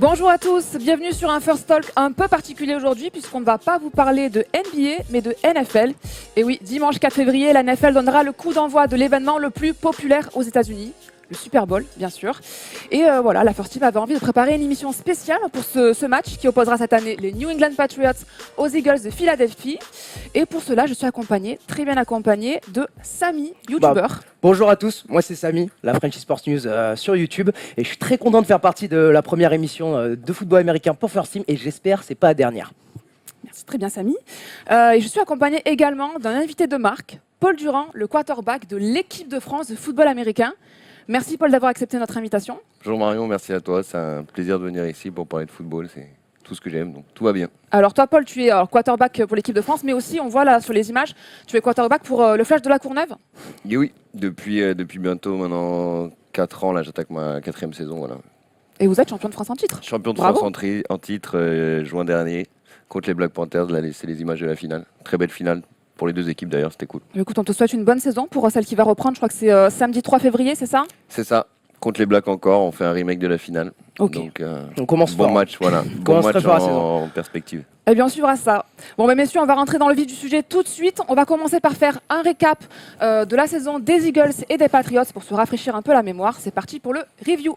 Bonjour à tous, bienvenue sur un First Talk un peu particulier aujourd'hui puisqu'on ne va pas vous parler de NBA mais de NFL. Et oui, dimanche 4 février, la NFL donnera le coup d'envoi de l'événement le plus populaire aux États-Unis, le Super Bowl bien sûr. Et voilà, la First Team avait envie de préparer une émission spéciale pour ce match qui opposera cette année les New England Patriots aux Eagles de Philadelphie. Et pour cela, je suis très bien accompagné de Samy, youtubeur. Bonjour à tous, moi c'est Samy, la Frenchy Sports News sur YouTube et je suis très content de faire partie de la première émission de football américain pour First Team et j'espère que c'est pas la dernière. Merci, très bien Samy. Et je suis accompagné également d'un invité de marque, Paul Durand, le quarterback de l'équipe de France de football américain. Merci Paul d'avoir accepté notre invitation. Bonjour Marion, merci à toi, c'est un plaisir de venir ici pour parler de football, c'est tout ce que j'aime, donc tout va bien. Alors toi Paul, tu es quarterback pour l'équipe de France, mais aussi on voit là sur les images, tu es quarterback pour le Flash de la Courneuve. Et oui, depuis bientôt maintenant 4 ans, là j'attaque ma 4e saison. Voilà. Et vous êtes champion de France en titre. Champion de Bravo. France en titre, juin dernier, contre les Black Panthers, là c'est les images de la finale. Très belle finale, pour les deux équipes d'ailleurs, c'était cool. Écoute, on te souhaite une bonne saison pour celle qui va reprendre, je crois que c'est samedi 3 février, c'est ça? C'est ça, contre les Blacks encore, on fait un remake de la finale. Ok. Donc On commence bon fort. match, voilà, bon match en perspective. Eh bien, on suivra ça. Bon, messieurs, on va rentrer dans le vif du sujet tout de suite. On va commencer par faire un récap de la saison des Eagles et des Patriots pour se rafraîchir un peu la mémoire. C'est parti pour le review.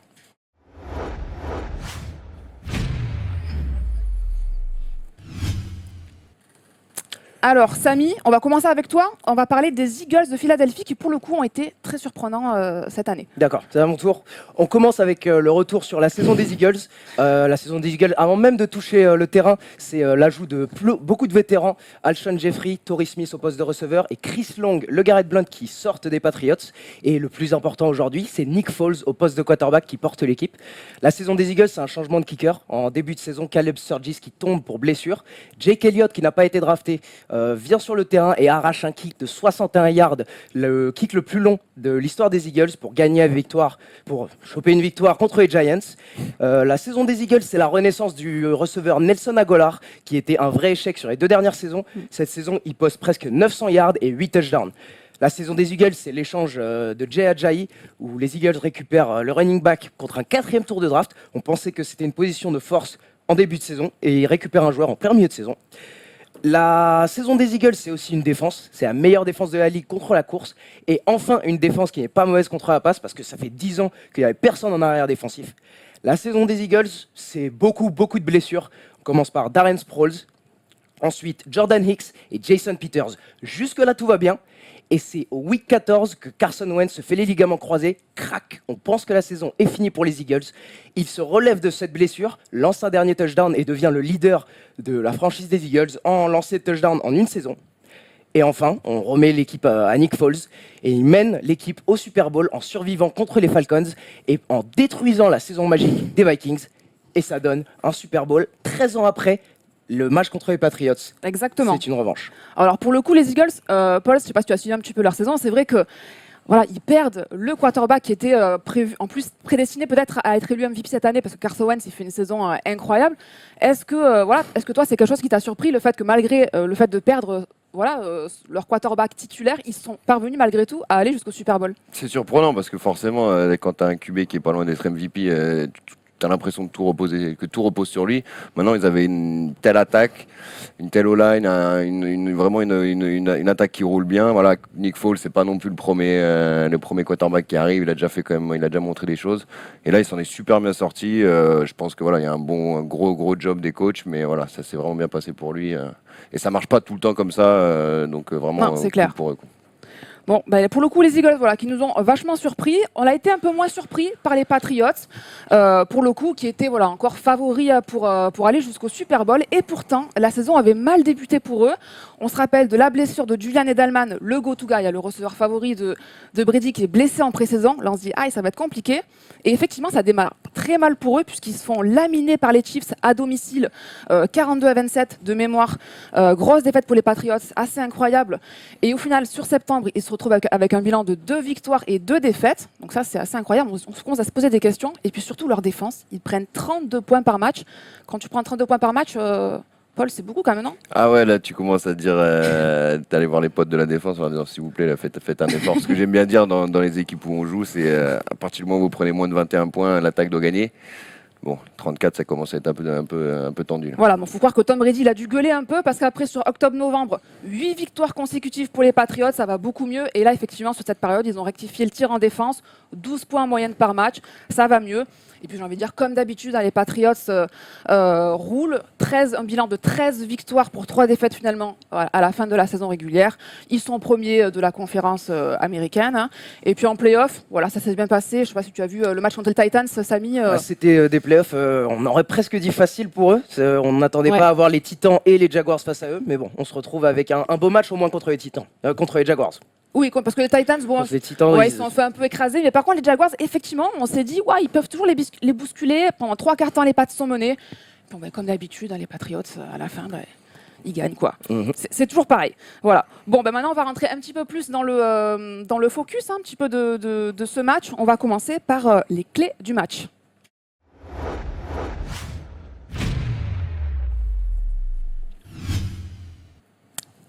Alors, Samy, on va commencer avec toi. On va parler des Eagles de Philadelphie qui, pour le coup, ont été très surprenants cette année. D'accord, c'est à mon tour. On commence avec le retour sur la saison des Eagles. La saison des Eagles, avant même de toucher le terrain, c'est l'ajout de beaucoup de vétérans. Alshon Jeffrey, Torrey Smith au poste de receveur et Chris Long, le Garrett Blount qui sortent des Patriots. Et le plus important aujourd'hui, c'est Nick Foles au poste de quarterback qui porte l'équipe. La saison des Eagles, c'est un changement de kicker. En début de saison, Caleb Sturgis qui tombe pour blessure. Jake Elliott qui n'a pas été drafté vient sur le terrain et arrache un kick de 61 yards, le kick le plus long de l'histoire des Eagles pour gagner une victoire, pour choper une victoire contre les Giants. La saison des Eagles, c'est la renaissance du receveur Nelson Agholor qui était un vrai échec sur les 2 dernières saisons. Cette saison, il poste presque 900 yards et 8 touchdowns. La saison des Eagles, c'est l'échange de Jay Ajayi où les Eagles récupèrent le running back contre un 4e tour de draft. On pensait que c'était une position de force en début de saison et ils récupèrent un joueur en plein milieu de saison. La saison des Eagles, c'est aussi une défense. C'est la meilleure défense de la ligue contre la course. Et enfin, une défense qui n'est pas mauvaise contre la passe parce que ça fait 10 ans qu'il n'y avait personne en arrière défensif. La saison des Eagles, c'est beaucoup de blessures. On commence par Darren Sproles, ensuite Jordan Hicks et Jason Peters. Jusque-là, tout va bien. Et c'est au week 14 que Carson Wentz se fait les ligaments croisés. Crac, on pense que la saison est finie pour les Eagles. Il se relève de cette blessure, lance un dernier touchdown et devient le leader de la franchise des Eagles en lancé de touchdown en une saison. Et enfin, on remet l'équipe à Nick Foles et il mène l'équipe au Super Bowl en survivant contre les Falcons et en détruisant la saison magique des Vikings. Et ça donne un Super Bowl 13 ans après le match contre les Patriots. Exactement. C'est une revanche. Alors pour le coup, les Eagles, Paul, je ne sais pas si tu as suivi un petit peu leur saison, c'est vrai que voilà, ils perdent le quarterback qui était prédestiné peut-être à être élu MVP cette année parce que Carson Wentz il fait une saison incroyable. Est-ce que toi c'est quelque chose qui t'a surpris, le fait que malgré le fait de perdre leur quarterback titulaire, ils sont parvenus malgré tout à aller jusqu'au Super Bowl? C'est surprenant parce que forcément, quand tu as un QB qui est pas loin d'être MVP, tu as l'impression que tout repose sur lui. Maintenant, ils avaient une telle attaque, une telle O-line, vraiment une attaque qui roule bien. Voilà, Nick Foles, c'est pas non plus le premier quarterback qui arrive. Il a déjà montré des choses. Et là, il s'en est super bien sorti. Je pense que voilà, il y a un gros job des coachs, mais voilà, ça s'est vraiment bien passé pour lui. Et ça marche pas tout le temps comme ça, donc vraiment Non, c'est clair. cool pour eux. Bon, pour le coup, les Eagles, qui nous ont vachement surpris. On a été un peu moins surpris par les Patriots, pour le coup, qui étaient encore favoris pour aller jusqu'au Super Bowl. Et pourtant, la saison avait mal débuté pour eux. On se rappelle de la blessure de Julian Edelman, le go-to-guy, le receveur favori de Brady, qui est blessé en pré-saison. Là, on se dit, ça va être compliqué. Et effectivement, ça démarre très mal pour eux, puisqu'ils se font laminer par les Chiefs à domicile, 42-27 de mémoire. Grosse défaite pour les Patriots, assez incroyable. Et au final, sur septembre, ils se retrouvent avec un bilan de 2 victoires et 2 défaites. Donc ça, c'est assez incroyable. On commence à se poser des questions. Et puis surtout, leur défense, ils prennent 32 points par match. Quand tu prends 32 points par match, Paul, c'est beaucoup quand même, non? Ah ouais, là tu commences à te dire, t'allais voir les potes de la défense en leur disant s'il vous plaît, là, faites un effort. Ce que j'aime bien dire dans les équipes où on joue, c'est à partir du moment où vous prenez moins de 21 points, l'attaque doit gagner. Bon, 34, ça commence à être un peu tendu. Là. Voilà, bon, faut croire que Tom Brady il a dû gueuler un peu parce qu'après sur octobre-novembre, 8 victoires consécutives pour les Patriots, ça va beaucoup mieux. Et là, effectivement, sur cette période, ils ont rectifié le tir en défense, 12 points en moyenne par match, ça va mieux. Et puis j'ai envie de dire, comme d'habitude, les Patriots roulent. Un bilan de 13 victoires pour 3 défaites finalement à la fin de la saison régulière. Ils sont premiers de la conférence américaine. Hein. Et puis en playoff, voilà, ça s'est bien passé. Je ne sais pas si tu as vu le match contre les Titans, Samy. C'était des playoffs, on aurait presque dit facile pour eux. On n'attendait pas à avoir les Titans et les Jaguars face à eux. Mais bon, on se retrouve avec un beau match au moins contre les Titans, contre les Jaguars. Oui, parce que les Titans, bon, les Titans, ils sont fait un peu écrasés. Mais par contre, les Jaguars, effectivement, on s'est dit, ouais, ils peuvent toujours les bousculer. Pendant 3/4 temps, les Pats sont menés. Bon, comme d'habitude, les Patriots, à la fin, ils gagnent, quoi. C'est toujours pareil. Voilà. Bon, maintenant, on va rentrer un petit peu plus dans le focus, un petit peu de ce match. On va commencer par les clés du match.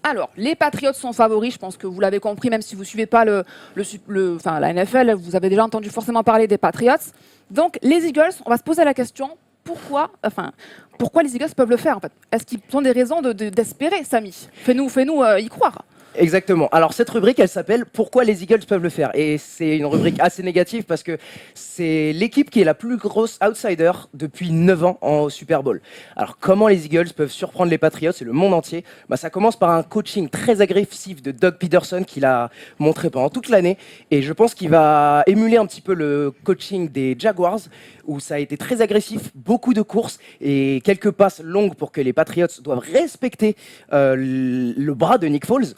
Alors, les Patriots sont favoris, je pense que vous l'avez compris, même si vous ne suivez pas la NFL, vous avez déjà entendu forcément parler des Patriots. Donc, les Eagles, on va se poser la question, pourquoi les Eagles peuvent le faire en fait? Est-ce qu'ils ont des raisons d'espérer, Samy? Fais-nous y croire. Exactement. Alors cette rubrique, elle s'appelle Pourquoi les Eagles peuvent le faire. Et c'est une rubrique assez négative parce que c'est l'équipe qui est la plus grosse outsider depuis 9 ans en Super Bowl. Alors comment les Eagles peuvent surprendre les Patriots et le monde entier? Ça commence par un coaching très agressif de Doug Peterson qu'il a montré pendant toute l'année. Et je pense qu'il va émuler un petit peu le coaching des Jaguars où ça a été très agressif, beaucoup de courses et quelques passes longues pour que les Patriots doivent respecter le bras de Nick Foles.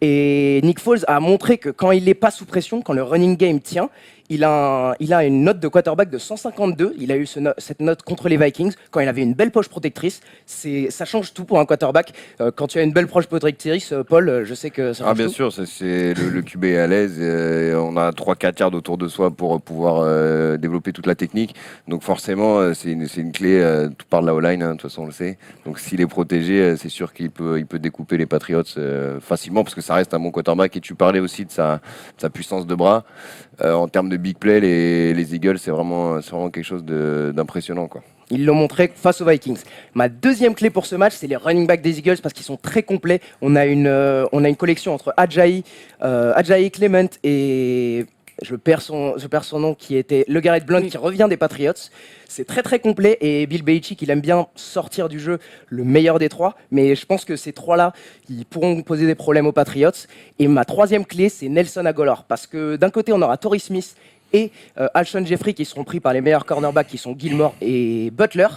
Et Nick Foles a montré que quand il n'est pas sous pression, quand le running game tient, il a une note de quarterback de 152. Il a eu cette note contre les Vikings quand il avait une belle poche protectrice. Ça change tout pour un quarterback. Quand tu as une belle poche protectrice, Paul, je sais que ça change bien tout. sûr, c'est le QB est à l'aise. On a 3-4 yards autour de soi pour pouvoir développer toute la technique. Donc forcément, c'est une clé. Tout part de la O-line, de toute façon, on le sait. Donc s'il est protégé, c'est sûr qu'il peut découper les Patriots facilement parce que ça reste un bon quarterback. Et tu parlais aussi de sa puissance de bras. En termes de big play, les Eagles, c'est vraiment quelque chose d'impressionnant, quoi. Ils l'ont montré face aux Vikings. Ma deuxième clé pour ce match, c'est les running backs des Eagles parce qu'ils sont très complets. On a une collection entre Ajayi, Clement et je perds son nom, qui était le Garrett Blount, qui revient des Patriots. C'est très très complet et Bill Belichick, il aime bien sortir du jeu le meilleur des trois, mais je pense que ces trois-là, ils pourront poser des problèmes aux Patriots. Et ma troisième clé, c'est Nelson Agholor, parce que d'un côté, on aura Torrey Smith et Alshon Jeffrey qui seront pris par les meilleurs cornerbacks qui sont Gilmore et Butler.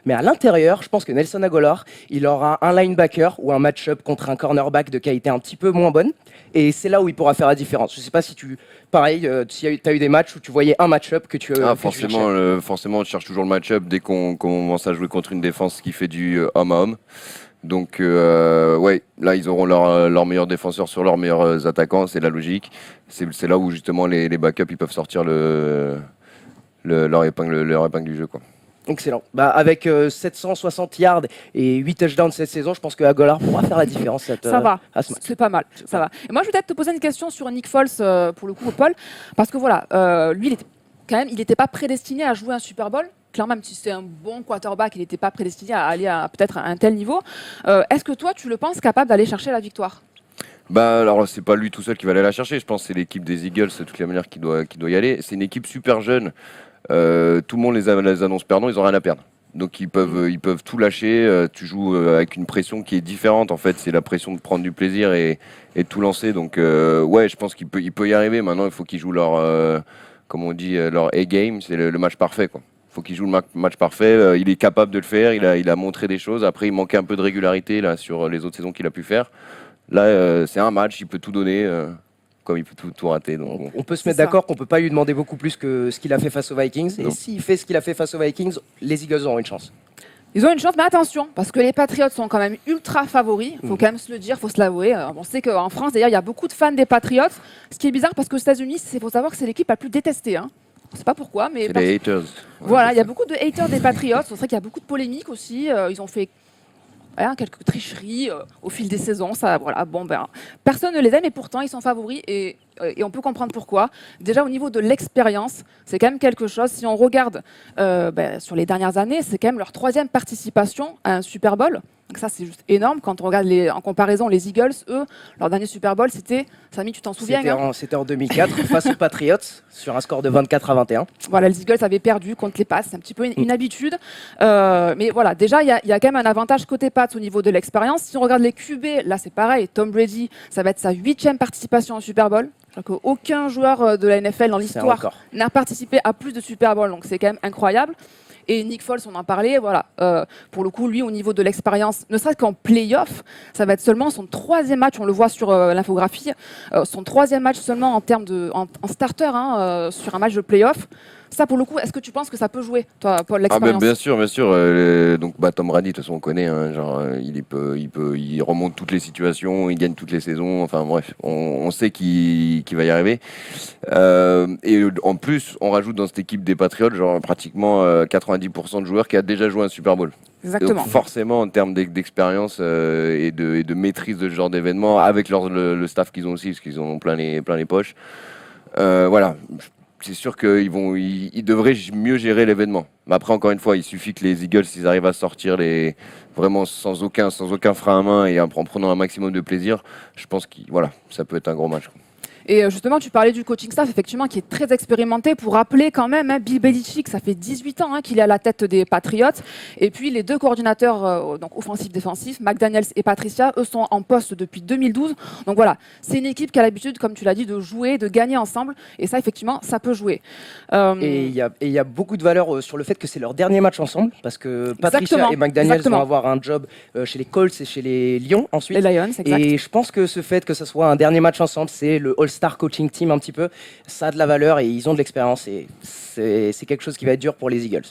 Mais à l'intérieur, je pense que Nelson Agholor, il aura un linebacker ou un match-up contre un cornerback de qualité un petit peu moins bonne. Et c'est là où il pourra faire la différence. Je ne sais pas si tu as eu des matchs où tu voyais un match-up que tu forcément, on cherche toujours le match-up dès qu'on commence à jouer contre une défense qui fait du homme à homme. Donc, là, ils auront leurs meilleurs défenseurs sur leurs meilleurs attaquants, c'est la logique. C'est là où, justement, les backups, ils peuvent sortir leur épingle du jeu, quoi. Excellent. Avec 760 yards et 8 touchdowns cette saison, je pense que Agholor pourra faire la différence. Ça va, c'est pas mal. Ça va. Et moi, je vais peut-être te poser une question sur Nick Foles, pour le coup, Paul, parce que voilà, lui, il n'était pas prédestiné à jouer un Super Bowl. Clairement, même si c'était un bon quarterback, il n'était pas prédestiné à aller peut-être à un tel niveau. Est-ce que toi, tu le penses capable d'aller chercher la victoire? Alors, c'est pas lui tout seul qui va aller la chercher. Je pense que c'est l'équipe des Eagles, de toutes les manières, qui doit y aller. C'est une équipe super jeune. Tout le monde les annonce perdants, ils n'ont rien à perdre. Donc ils peuvent tout lâcher. Tu joues avec une pression qui est différente. En fait, c'est la pression de prendre du plaisir et de tout lancer. Donc je pense qu'il peut y arriver. Maintenant, il faut qu'ils jouent leur, comme on dit, leur A-game. C'est le match parfait, quoi. Il faut qu'il joue le match parfait. Il est capable de le faire. Il a montré des choses. Après, il manquait un peu de régularité là sur les autres saisons qu'il a pu faire. Là, c'est un match. Il peut tout donner. Comme il peut tout rater. Donc, on peut se mettre d'accord qu'on ne peut pas lui demander beaucoup plus que ce qu'il a fait face aux Vikings. Et s'il fait ce qu'il a fait face aux Vikings, les Eagles auront une chance. Ils ont une chance, mais attention, parce que les Patriots sont quand même ultra favoris. Il faut quand même se le dire, il faut se l'avouer. On sait qu'en France, d'ailleurs, il y a beaucoup de fans des Patriots. Ce qui est bizarre, parce qu'aux États-Unis, il faut savoir que c'est l'équipe la plus détestée. Hein. Je ne sais pas pourquoi, mais... C'est les haters. Voilà, il y a beaucoup de haters des Patriots. C'est vrai qu'il y a beaucoup de polémiques aussi. Ils ont fait... quelques tricheries au fil des saisons. Ça, voilà, bon, personne ne les aime et pourtant ils sont favoris et on peut comprendre pourquoi. Déjà au niveau de l'expérience, c'est quand même quelque chose. Si on regarde sur les dernières années, c'est quand même leur 3e participation à un Super Bowl. Donc ça, c'est juste énorme. Quand on regarde en comparaison, les Eagles, eux, leur dernier Super Bowl, c'était, Samy, tu t'en souviens C'était en 2004 face aux Patriots sur un score de 24-21. Voilà, les Eagles avaient perdu contre les Pats. C'est un petit peu une habitude. Mais voilà, déjà, il y a quand même un avantage côté Pats au niveau de l'expérience. Si on regarde les QB, là, c'est pareil. Tom Brady, ça va être sa 8e participation au Super Bowl. Aucun joueur de la NFL dans l'histoire n'a participé à plus de Super Bowl. Donc, c'est quand même incroyable. Et Nick Foles, on en parlait, voilà. Pour le coup, lui, au niveau de l'expérience, ne serait-ce qu'en play-off, ça va être seulement son 3e match, on le voit sur l'infographie, son 3e match seulement en termes en starter sur un match de play-off. Ça, pour le coup, est-ce que tu penses que ça peut jouer, toi, Paul, l'expérience? Bien sûr, bien sûr. Donc, Tom Brady, de toute façon, on connaît. Il remonte toutes les situations, il gagne toutes les saisons. Enfin bref, on sait qu'il va y arriver. Et en plus, on rajoute dans cette équipe des Patriots, pratiquement 90% de joueurs qui a déjà joué un Super Bowl. Exactement. Donc forcément, en termes d'expérience et de maîtrise de ce genre d'événement, avec le staff qu'ils ont aussi, parce qu'ils ont plein les poches. Voilà. C'est sûr qu'ils devraient mieux gérer l'événement. Mais après, encore une fois, il suffit que les Eagles, s'ils arrivent à sortir vraiment sans aucun frein à main et en prenant un maximum de plaisir, je pense que ça peut être un gros match. Et justement, tu parlais du coaching staff, effectivement, qui est très expérimenté. Pour rappeler quand même, Bill Belichick, ça fait 18 ans qu'il est à la tête des Patriots. Et puis, les 2 coordinateurs donc offensifs-défensifs, McDaniels et Patricia, eux sont en poste depuis 2012. Donc voilà, c'est une équipe qui a l'habitude, comme tu l'as dit, de jouer, de gagner ensemble. Et ça, effectivement, ça peut jouer. Et il y a beaucoup de valeur sur le fait que c'est leur dernier match ensemble, parce que Patricia et McDaniels vont avoir un job chez les Colts et chez les Lions ensuite. Les Lions, exact. Et je pense que ce fait que ce soit un dernier match ensemble, c'est le All-Star Coaching Team un petit peu, ça a de la valeur et ils ont de l'expérience et c'est quelque chose qui va être dur pour les Eagles.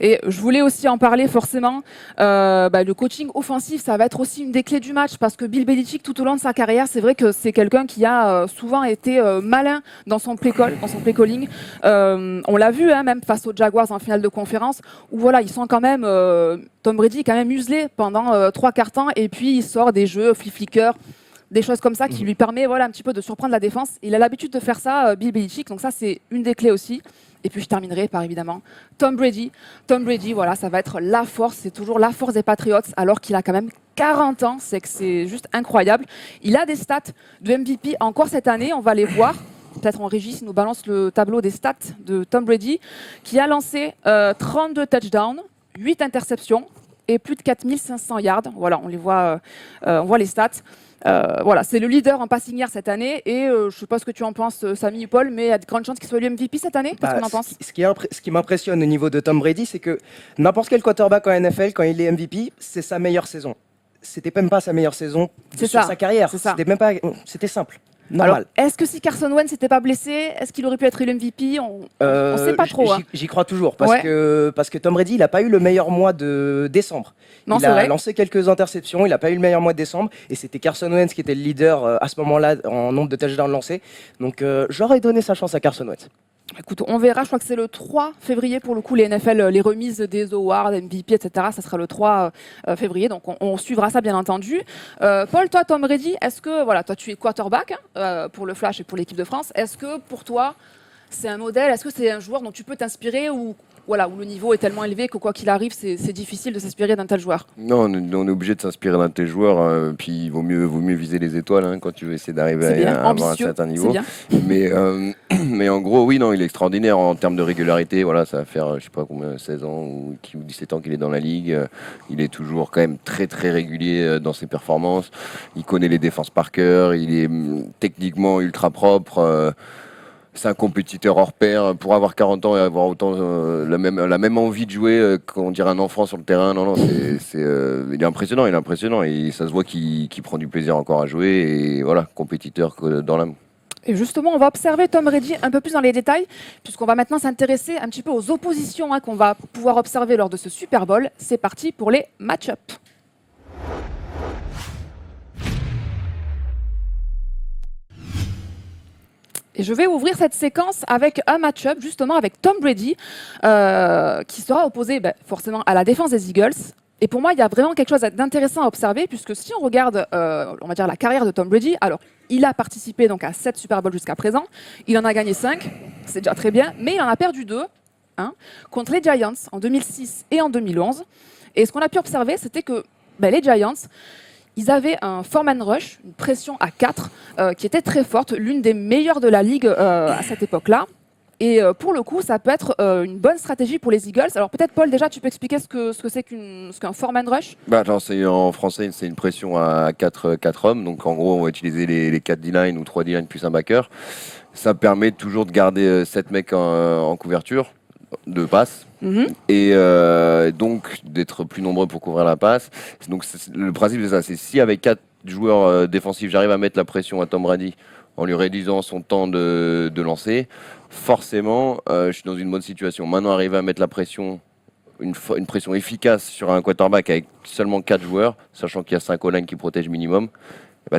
Et je voulais aussi en parler forcément, le coaching offensif, ça va être aussi une des clés du match parce que Bill Belichick, tout au long de sa carrière, c'est vrai que c'est quelqu'un qui a souvent été malin dans son play calling. On l'a vu même face aux Jaguars en finale de conférence où voilà, ils sont quand même, Tom Brady est quand même muselé pendant 3/4 temps et puis il sort des jeux flip-flicker, des choses comme ça qui lui permet un petit peu de surprendre la défense. Il a l'habitude de faire ça, Bill Belichick, donc ça c'est une des clés aussi. Et puis je terminerai par évidemment Tom Brady. Tom Brady, voilà, ça va être la force, c'est toujours la force des Patriots alors qu'il a quand même 40 ans, c'est que c'est juste incroyable. Il a des stats de MVP encore cette année, on va les voir. Peut-être en régie, s'il nous balance le tableau des stats de Tom Brady, qui a lancé 32 touchdowns, 8 interceptions et plus de 4500 yards. Voilà, on les voit, on voit les stats. Voilà, c'est le leader en passing yard cette année et je ne sais pas ce que tu en penses, Samy ou Paul, mais il y a de grandes chances qu'il soit le MVP cette année. Qu'est-ce qu'on en pense? Ce qui m'impressionne au niveau de Tom Brady, c'est que n'importe quel quarterback en NFL, quand il est MVP, c'est sa meilleure saison. C'était même pas sa meilleure saison sur sa carrière. C'était simple. Normal. Alors, est-ce que si Carson Wentz n'était pas blessé, est-ce qu'il aurait pu être le MVP? On ne sait pas trop. J'y crois toujours parce que Tom Brady, il n'a pas eu le meilleur mois de décembre. Non, il a lancé quelques interceptions, il n'a pas eu le meilleur mois de décembre et c'était Carson Wentz qui était le leader à ce moment-là en nombre de touchdowns lancés. Donc j'aurais donné sa chance à Carson Wentz. Écoute, on verra, je crois que c'est le 3 février pour le coup, les NFL, les remises des awards, MVP, etc. Ça sera le 3 février, donc on suivra ça bien entendu. Paul, toi, Tom Brady, est-ce que, voilà, toi tu es quarterback pour le Flash et pour l'équipe de France, est-ce que pour toi c'est un modèle, est-ce que c'est un joueur dont tu peux t'inspirer ou voilà, où le niveau est tellement élevé que quoi qu'il arrive, c'est difficile de s'inspirer d'un tel joueur? Non, on est obligé de s'inspirer d'un tel joueur, puis il vaut mieux viser les étoiles quand tu veux essayer d'arriver à avoir un certain niveau. Mais en gros, oui, non, il est extraordinaire en termes de régularité. Voilà, ça va faire, je sais pas combien, 16 ans ou 17 ans qu'il est dans la ligue. Il est toujours quand même très très régulier dans ses performances. Il connaît les défenses par cœur. Il est techniquement ultra propre. C'est un compétiteur hors pair. Pour avoir 40 ans et avoir autant la même envie de jouer qu'on dirait un enfant sur le terrain, il est impressionnant et ça se voit qu'il prend du plaisir encore à jouer et voilà, compétiteur dans l'âme. Et justement, on va observer Tom Brady un peu plus dans les détails, puisqu'on va maintenant s'intéresser un petit peu aux oppositions qu'on va pouvoir observer lors de ce Super Bowl. C'est parti pour les match-ups. Et je vais ouvrir cette séquence avec un match-up, justement avec Tom Brady, qui sera opposé forcément à la défense des Eagles, Et pour moi, il y a vraiment quelque chose d'intéressant à observer, puisque si on regarde, on va dire, la carrière de Tom Brady, alors il a participé donc à 7 Super Bowls jusqu'à présent, il en a gagné 5, c'est déjà très bien, mais il en a perdu 2, contre les Giants en 2006 et en 2011. Et ce qu'on a pu observer, c'était que les Giants, ils avaient un foreman rush, une pression à 4, qui était très forte, l'une des meilleures de la ligue à cette époque-là. Et pour le coup, ça peut être une bonne stratégie pour les Eagles. Alors peut-être, Paul, déjà, tu peux expliquer ce que c'est qu'un foreman rush? Attends, en français, c'est une pression à 4 hommes. Donc en gros, on va utiliser les 4 D-line ou 3 D-line plus un backer. Ça permet toujours de garder 7 mecs en couverture de passe. Et donc d'être plus nombreux pour couvrir la passe. Donc le principe, c'est ça. C'est si avec 4 joueurs défensifs, j'arrive à mettre la pression à Tom Brady en lui réduisant son temps de lancer, forcément, je suis dans une bonne situation. Maintenant, arriver à mettre la pression, une pression efficace sur un quarterback avec seulement 4 joueurs, sachant qu'il y a 5 O-line qui protègent minimum,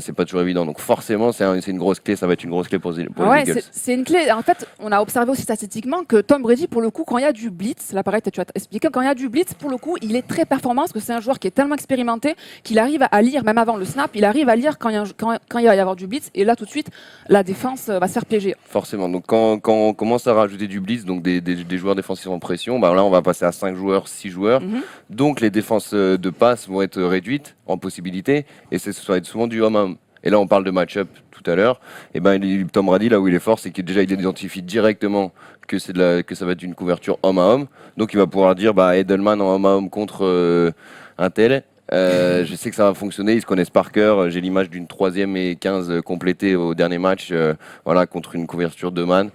c'est pas toujours évident. Donc forcément, c'est une grosse clé. Ça va être une grosse clé pour les Eagles. C'est une clé. En fait, on a observé aussi statistiquement que Tom Brady, pour le coup, quand il y a du blitz, là pareil, tu vas t'expliquer, quand il y a du blitz, pour le coup, il est très performant parce que c'est un joueur qui est tellement expérimenté qu'il arrive à lire, même avant le snap, il arrive à lire quand il va y avoir du blitz. Et là, tout de suite, la défense va se faire piéger. Forcément. Donc quand on commence à rajouter du blitz, donc des joueurs défensifs en pression, là, on va passer à 5 joueurs, 6 joueurs. Donc les défenses de passe vont être réduites en possibilité. Et ça va être souvent du homme à homme. Et là, on parle de match-up tout à l'heure. Et Tom Brady, là où il est fort, c'est qu'il identifie directement que ça va être une couverture homme à homme. Donc, il va pouvoir dire, Edelman en homme à homme contre un tel. Je sais que ça va fonctionner. Ils se connaissent par cœur. J'ai l'image d'une 3e et 15 complétée au dernier match, contre une couverture de man.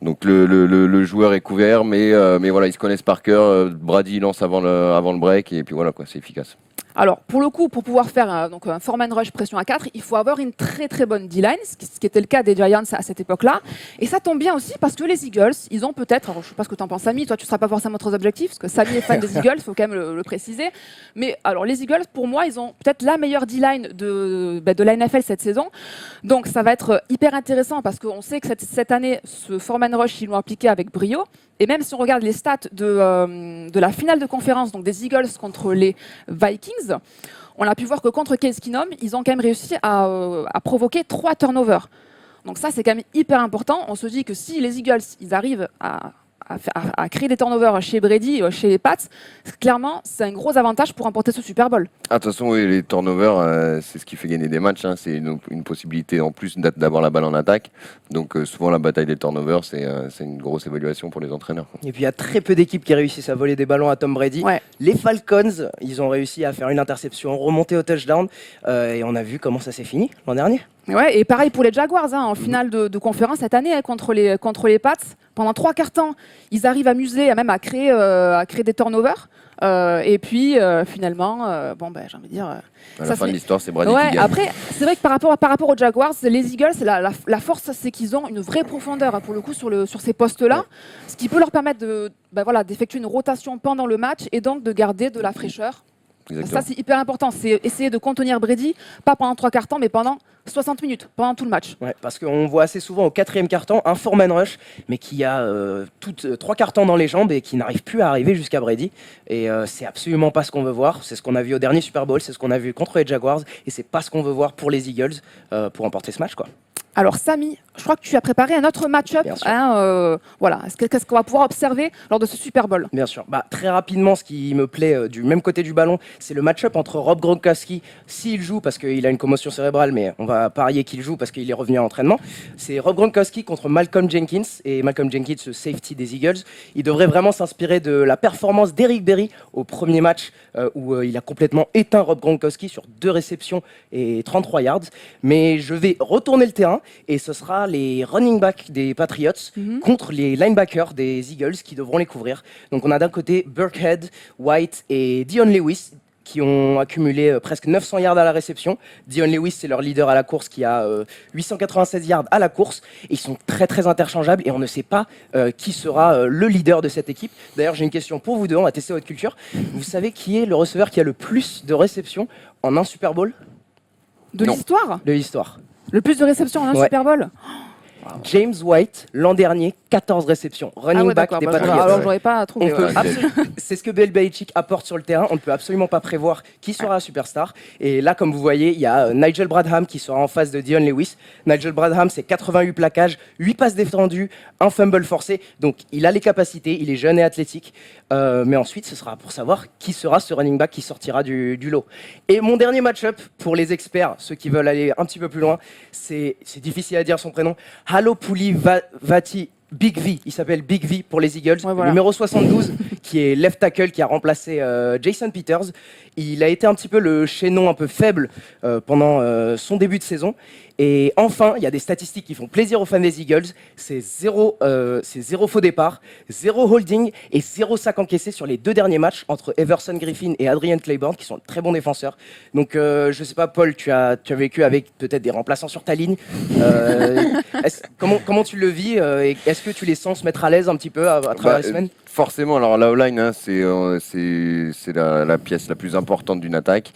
Donc le joueur est couvert, mais voilà, ils se connaissent par cœur. Brady lance avant le break et puis voilà quoi, c'est efficace. Alors, pour le coup, pour pouvoir faire un foreman rush pression à 4, il faut avoir une très très bonne D-line, ce qui était le cas des Giants à cette époque-là. Et ça tombe bien aussi parce que les Eagles, ils ont peut-être, alors je ne sais pas ce que tu en penses, Samy, toi tu ne seras pas forcément trop objectif, parce que Samy est fan des Eagles, il faut quand même le préciser. Mais alors, les Eagles, pour moi, ils ont peut-être la meilleure D-line de la NFL cette saison. Donc, ça va être hyper intéressant parce qu'on sait que cette année, ce foreman rush, ils l'ont appliqué avec brio. Et même si on regarde les stats de la finale de conférence, donc des Eagles contre les Vikings, on a pu voir que contre Case Keenum, ils ont quand même réussi à provoquer 3 turnovers. Donc ça, c'est quand même hyper important. On se dit que si les Eagles, ils arrivent à créer des turnovers chez Brady, chez les Pats, clairement, c'est un gros avantage pour remporter ce Super Bowl. De toute façon, oui, les turnovers, c'est ce qui fait gagner des matchs. C'est une possibilité en plus d'avoir la balle en attaque. Donc souvent, la bataille des turnovers, c'est une grosse évaluation pour les entraîneurs. Et puis, il y a très peu d'équipes qui réussissent à voler des ballons à Tom Brady. Ouais. Les Falcons, ils ont réussi à faire une interception, remonter au touchdown. Et on a vu comment ça s'est fini l'an dernier. Ouais, et pareil pour les Jaguars, en finale de conférence cette année contre les Pats. Pendant 3 quarts temps, ils arrivent à museler, même à créer des turnovers. Et puis finalement, j'ai envie de dire. À la fin de l'histoire, c'est Brady qui gagne. Après, c'est vrai que par rapport aux Jaguars, les Eagles, la force, c'est qu'ils ont une vraie profondeur pour le coup sur ces postes-là, ce qui peut leur permettre d'effectuer une rotation pendant le match et donc de garder de la fraîcheur. Exactement. Ça, c'est hyper important. C'est essayer de contenir Brady, pas pendant 3 quarts temps, mais pendant 60 minutes, pendant tout le match. Ouais, parce qu'on voit assez souvent au 4e quart-temps un foreman rush, mais qui a 3 quarts temps dans les jambes et qui n'arrive plus à arriver jusqu'à Brady. Et c'est absolument pas ce qu'on veut voir. C'est ce qu'on a vu au dernier Super Bowl, c'est ce qu'on a vu contre les Jaguars, et c'est pas ce qu'on veut voir pour les Eagles pour remporter ce match, quoi. Alors Samy, je crois que tu as préparé un autre match-up. Qu'est-ce qu'on va pouvoir observer lors de ce Super Bowl? Bien sûr. Très rapidement, ce qui me plaît du même côté du ballon, c'est le match-up entre Rob Gronkowski, s'il joue parce qu'il a une commotion cérébrale, mais on va parier qu'il joue parce qu'il est revenu à l'entraînement. C'est Rob Gronkowski contre Malcolm Jenkins. Et Malcolm Jenkins, le safety des Eagles, il devrait vraiment s'inspirer de la performance d'Eric Berry au premier match où il a complètement éteint Rob Gronkowski sur 2 réceptions et 33 yards. Mais je vais retourner le terrain. Et ce sera les running backs des Patriots contre les linebackers des Eagles qui devront les couvrir. Donc on a d'un côté Burkhead, White et Dion Lewis qui ont accumulé presque 900 yards à la réception. Dion Lewis, c'est leur leader à la course qui a 896 yards à la course. Et ils sont très très interchangeables et on ne sait pas qui sera le leader de cette équipe. D'ailleurs, j'ai une question pour vous deux, on va tester votre culture. Vous savez qui est le receveur qui a le plus de réceptions en un Super Bowl? De l'histoire? De l'histoire. Le plus de réceptions en un Super Bowl? James White, l'an dernier, 14 réceptions. Running back des Patriots. Alors, j'aurais pas trouvé. C'est ce que Bill Belichick apporte sur le terrain. On ne peut absolument pas prévoir qui sera un superstar. Et là, comme vous voyez, il y a Nigel Bradham qui sera en face de Dion Lewis. Nigel Bradham, c'est 88 plaquages, 8 passes défendues, un fumble forcé. Donc, il a les capacités, il est jeune et athlétique. Mais ensuite, ce sera pour savoir qui sera ce running back qui sortira du lot. Et mon dernier match-up, pour les experts, ceux qui veulent aller un petit peu plus loin, c'est difficile à dire son prénom. Halopoulivaati Vati Big V, il s'appelle Big V pour les Eagles, voilà. numéro 72, qui est left tackle, qui a remplacé Jason Peters. Il a été un petit peu le chaînon un peu faible pendant son début de saison. Et enfin, il y a des statistiques qui font plaisir aux fans des Eagles. C'est zéro faux départ, 0 holding et 0 sac encaissé sur les 2 derniers matchs entre Everson Griffin et Adrian Claiborne, qui sont de très bons défenseurs. Donc, je ne sais pas, Paul, tu as vécu avec peut-être des remplaçants sur ta ligne. Comment tu le vis et est-ce que tu les sens se mettre à l'aise un petit peu à travers les semaines? Forcément, alors la O-line, hein, c'est la pièce la plus importante d'une attaque.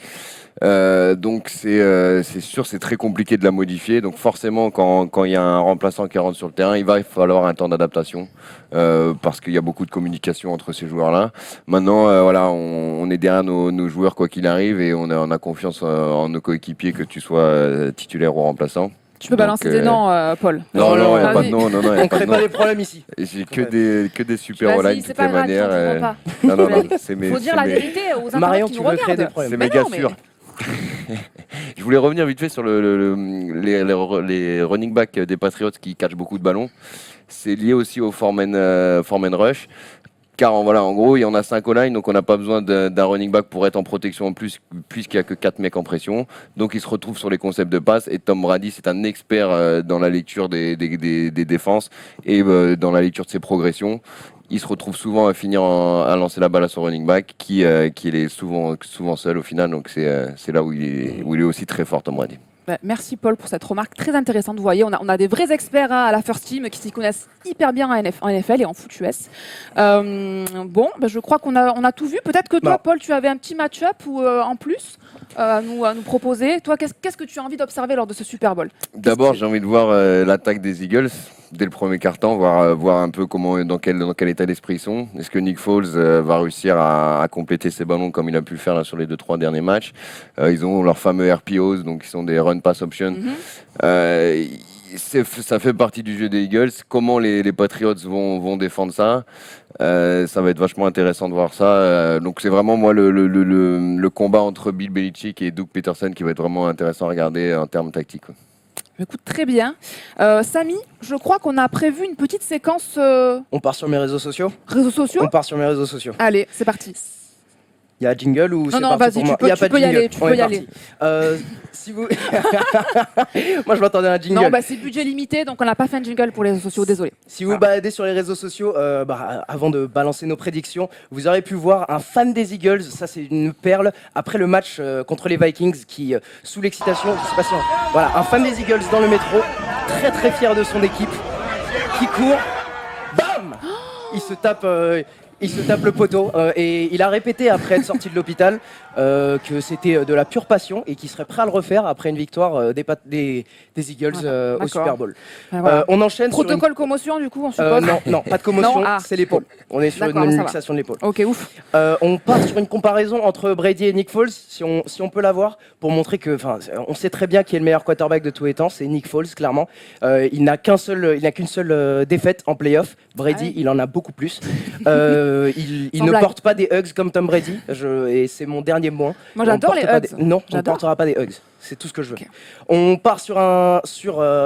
Donc c'est sûr, c'est très compliqué de la modifier. Donc forcément, quand il y a un remplaçant qui rentre sur le terrain, il va falloir un temps d'adaptation parce qu'il y a beaucoup de communication entre ces joueurs-là. Maintenant, voilà, on est derrière nos joueurs quoi qu'il arrive et on a confiance en nos coéquipiers, que tu sois titulaire ou remplaçant. Tu peux balancer des noms, Paul. Non, il n'y a pas de nom. On ne crée pas des problèmes ici. J'ai que des super O-line de toutes les manières. Il faut dire la vérité aux internautes Marion, qui tu nous veux regardent. créer des problèmes. C'est méga sûr. Je voulais revenir vite fait sur les running backs des Patriots qui catchent beaucoup de ballons. C'est lié aussi au foreman rush. Car en gros, il y en a 5 au line, donc on n'a pas besoin d'un running back pour être en protection en plus, puisqu'il n'y a que 4 mecs en pression. Donc il se retrouve sur les concepts de passe. Et Tom Brady, c'est un expert dans la lecture des défenses et dans la lecture de ses progressions. Il se retrouve souvent à finir à lancer la balle à son running back, qui est souvent seul au final. Donc c'est là où il est aussi très fort, Tom Brady. Merci Paul pour cette remarque très intéressante. Vous voyez, on a des vrais experts à la First Team qui s'y connaissent hyper bien en NFL et en foot US. Je crois qu'on a tout vu. Peut-être que toi, Paul, tu avais un petit match-up ou en plus à nous proposer. Toi, qu'est-ce que tu as envie d'observer lors de ce Super Bowl? D'abord, j'ai envie de voir l'attaque des Eagles dès le premier quart-temps, voir un peu dans quel état d'esprit ils sont. Est-ce que Nick Foles va réussir à compléter ses ballons comme il a pu le faire là, sur les 2-3 derniers matchs. Ils ont leurs fameux RPOs, donc qui sont des run pass options. Ça fait partie du jeu des Eagles. Comment les Patriots vont défendre ça, ça va être vachement intéressant de voir ça. Donc c'est vraiment moi le combat entre Bill Belichick et Doug Peterson qui va être vraiment intéressant à regarder en termes tactiques. Écoute, très bien. Samy, je crois qu'on a prévu une petite séquence... On part sur mes réseaux sociaux. Réseaux sociaux? On part sur mes réseaux sociaux. Allez, c'est parti. Il y a jingle ou c'est non, parti vas-y, pour moi? tu peux y aller. Tu peux y aller. Si vous... Moi, je m'attendais à un jingle. Non, c'est budget limité, donc on n'a pas fait un jingle pour les réseaux sociaux, désolé. Si vous baladez sur les réseaux sociaux, avant de balancer nos prédictions, vous aurez pu voir un fan des Eagles, ça c'est une perle, après le match contre les Vikings, qui, sous l'excitation, je sais pas si voilà, un fan des Eagles dans le métro, très très fier de son équipe, qui court, bam, il se tape le poteau et il a répété après être sorti de l'hôpital que c'était de la pure passion et qu'il serait prêt à le refaire après une victoire des Eagles au Super Bowl. On enchaîne protocole commotion du coup, on suppose. Non, pas de commotion, c'est l'épaule. On est sur une luxation de l'épaule. Ok, ouf. On part sur une comparaison entre Brady et Nick Foles, si on peut l'avoir, pour montrer que, on sait très bien qui est le meilleur quarterback de tous les temps, c'est Nick Foles, clairement. Il n'a qu'une seule défaite en playoff. Brady, il en a beaucoup plus. Il ne porte pas des hugs comme Tom Brady, et c'est mon dernier point. Moi j'adore les hugs. Non, on ne portera pas des hugs. C'est tout ce que je veux. Okay. On part sur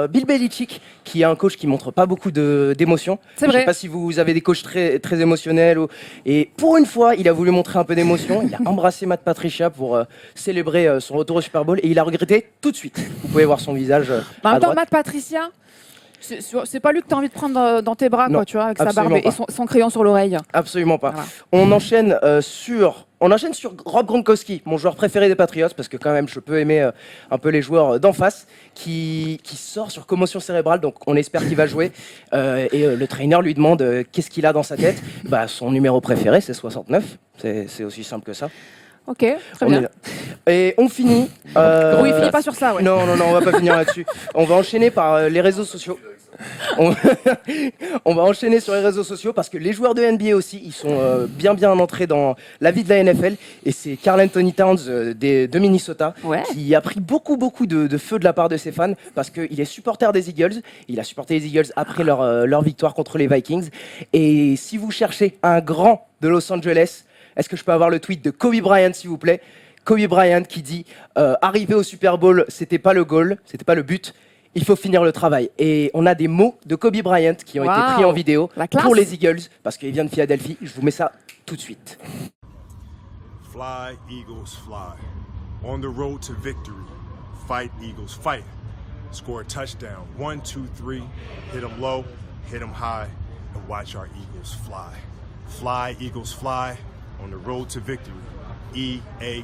Bill Belichick, qui est un coach qui montre pas beaucoup d'émotions. C'est vrai. Je sais pas si vous avez des coachs très, très émotionnels. Et pour une fois, il a voulu montrer un peu d'émotion. Il a embrassé Matt Patricia pour célébrer son retour au Super Bowl. Et il a regretté tout de suite. Vous pouvez voir son visage en même temps, Matt Patricia, c'est pas lui que tu as envie de prendre dans tes bras, quoi, tu vois, avec sa barbe et son crayon sur l'oreille. Absolument pas. Voilà. On enchaîne sur Rob Gronkowski, mon joueur préféré des Patriots, parce que quand même, je peux aimer un peu les joueurs d'en face, qui sort sur commotion cérébrale, donc on espère qu'il va jouer. Et le trainer lui demande qu'est-ce qu'il a dans sa tête. Son numéro préféré, c'est 69. C'est aussi simple que ça. Ok, très bien. Et on finit... Oui, finit pas sur ça, ouais. Non, on va pas finir là-dessus. On va enchaîner par les réseaux sociaux. On... on va enchaîner sur les réseaux sociaux parce que les joueurs de NBA aussi, ils sont bien entrés dans la vie de la NFL. Et c'est Karl Anthony Towns de Minnesota qui a pris beaucoup de feu de la part de ses fans parce qu'il est supporter des Eagles. Il a supporté les Eagles après leur victoire contre les Vikings. Et si vous cherchez un grand de Los Angeles, est-ce que je peux avoir le tweet de Kobe Bryant, s'il vous plaît? Kobe Bryant qui dit arriver au Super Bowl, c'était pas le goal, c'était pas le but. Il faut finir le travail. Et on a des mots de Kobe Bryant qui ont été pris en vidéo pour les Eagles, parce qu'il vient de Philadelphie. Je vous mets ça tout de suite. Fly, Eagles, fly. On the road to victory. Fight, Eagles, fight. Score a touchdown. 1, 2, 3. Hit them low, hit them high, and watch our Eagles fly. Fly, Eagles, fly. On the road to victory. E-A-G-L-E-S.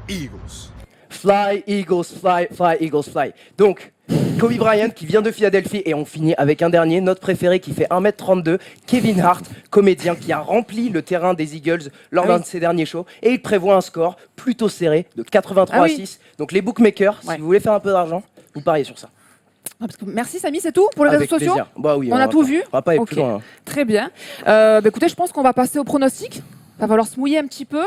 Eagles. Fly, Eagles, fly, fly, Eagles, fly. Donc, Kobe Bryant qui vient de Philadelphie et on finit avec un dernier, notre préféré qui fait 1m32, Kevin Hart, comédien qui a rempli le terrain des Eagles lors d'un de ses derniers shows et il prévoit un score plutôt serré de 83 à 6. Donc les bookmakers, si vous voulez faire un peu d'argent, vous pariez sur ça. Merci Samy, c'est tout pour les réseaux sociaux. Bah oui, on a tout vu. On va pas aller plus loin. Très bien. Écoutez, je pense qu'on va passer au pronostic. Il va falloir se mouiller un petit peu.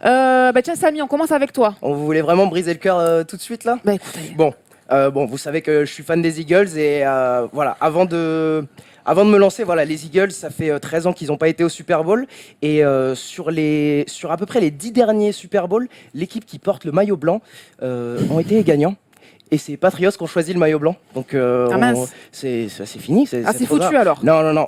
Tiens Samy, on commence avec toi. Vous voulez vraiment briser le cœur tout de suite là? Écoutez. Bon, vous savez que je suis fan des Eagles et voilà, avant de me lancer, voilà, les Eagles, ça fait 13 ans qu'ils n'ont pas été au Super Bowl et sur à peu près les 10 derniers Super Bowl, l'équipe qui porte le maillot blanc ont été les gagnants. Et c'est Patriots qui ont choisi le maillot blanc. Donc c'est fini. C'est foutu grave. Alors. Non.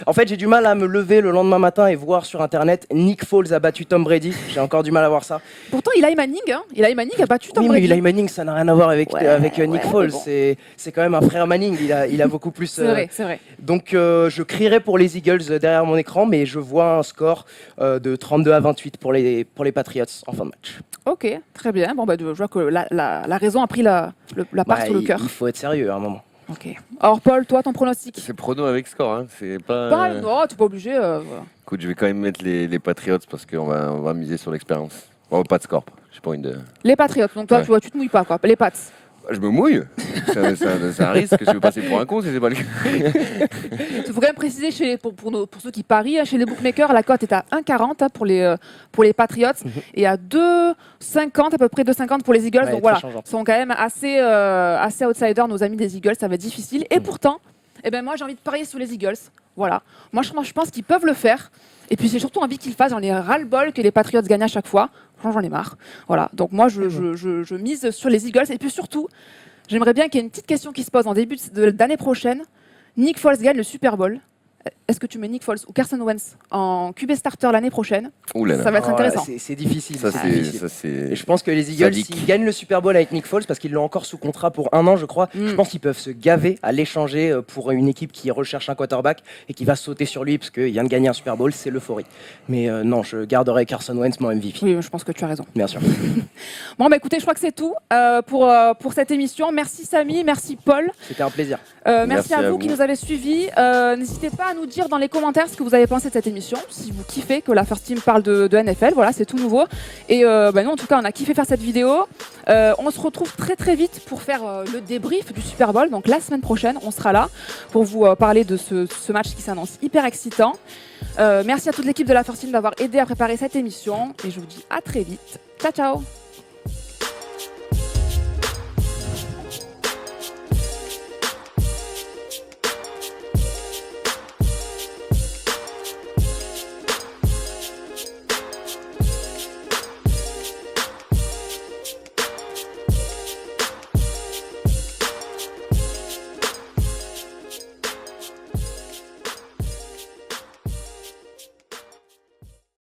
En fait, j'ai du mal à me lever le lendemain matin et voir sur internet Nick Foles a battu Tom Brady. J'ai encore du mal à voir ça. Pourtant, Eli Manning, Eli Manning a battu Tom Brady. Mais Eli Manning, ça n'a rien à voir avec Nick Foles. Bon. C'est quand même un frère Manning. Il a beaucoup plus. C'est vrai. Donc je crierai pour les Eagles derrière mon écran, mais je vois un score de 32 à 28 pour les Patriots en fin de match. Ok, très bien. Bon, je vois que la raison a pris la part sur le cœur. Il faut être sérieux à un moment. Ok. Alors Paul, toi, ton pronostic? C'est prono avec score, hein. C'est pas. Non, tu n'es pas obligé. Écoute, je vais quand même mettre les Patriots parce qu'on va miser sur l'expérience. Bon, pas de score. J'ai pas envie de. Les Patriots. Donc toi, tu te mouilles pas, quoi. Les Pats. Je me mouille. C'est un risque. Je vais passer pour un con si c'est pas le cas. Il faut quand même préciser pour ceux qui parient, chez les bookmakers, la cote est à 1,40 pour les Patriots et à 2,50 à peu près 2,50 pour les Eagles. Donc voilà, ils sont quand même assez outsiders, nos amis des Eagles. Ça va être difficile. Et pourtant, moi j'ai envie de parier sur les Eagles. Voilà. Moi je pense qu'ils peuvent le faire. Et puis j'ai surtout envie qu'ils le fassent. J'en ai ras-le-bol que les Patriots gagnent à chaque fois. Franchement, j'en ai marre. Voilà. Donc moi, je mise sur les Eagles. Et puis surtout, j'aimerais bien qu'il y ait une petite question qui se pose en début d'année prochaine. Nick Foles gagne le Super Bowl. Est-ce que tu mets Nick Foles ou Carson Wentz en QB starter l'année prochaine? Ça va être intéressant. C'est difficile. Et je pense que les Eagles, s'ils gagnent le Super Bowl avec Nick Foles, parce qu'ils l'ont encore sous contrat pour 1 an, je crois, je pense qu'ils peuvent se gaver à l'échanger pour une équipe qui recherche un quarterback et qui va sauter sur lui parce qu'il vient de gagner un Super Bowl, c'est l'euphorie. Mais non, je garderai Carson Wentz, mon MVP. Oui, je pense que tu as raison. Bien sûr. Bon, écoutez, je crois que c'est tout pour cette émission. Merci Samy, merci Paul. C'était un plaisir. Merci à vous qui nous avez suivis. N'hésitez pas à nous dire dans les commentaires ce que vous avez pensé de cette émission, si vous kiffez que la First Team parle de NFL, voilà, c'est tout nouveau. Et nous, en tout cas, on a kiffé faire cette vidéo. On se retrouve très vite pour faire le débrief du Super Bowl. Donc la semaine prochaine, on sera là pour vous parler de ce match qui s'annonce hyper excitant. Merci à toute l'équipe de la First Team d'avoir aidé à préparer cette émission. Et je vous dis à très vite. Ciao, ciao!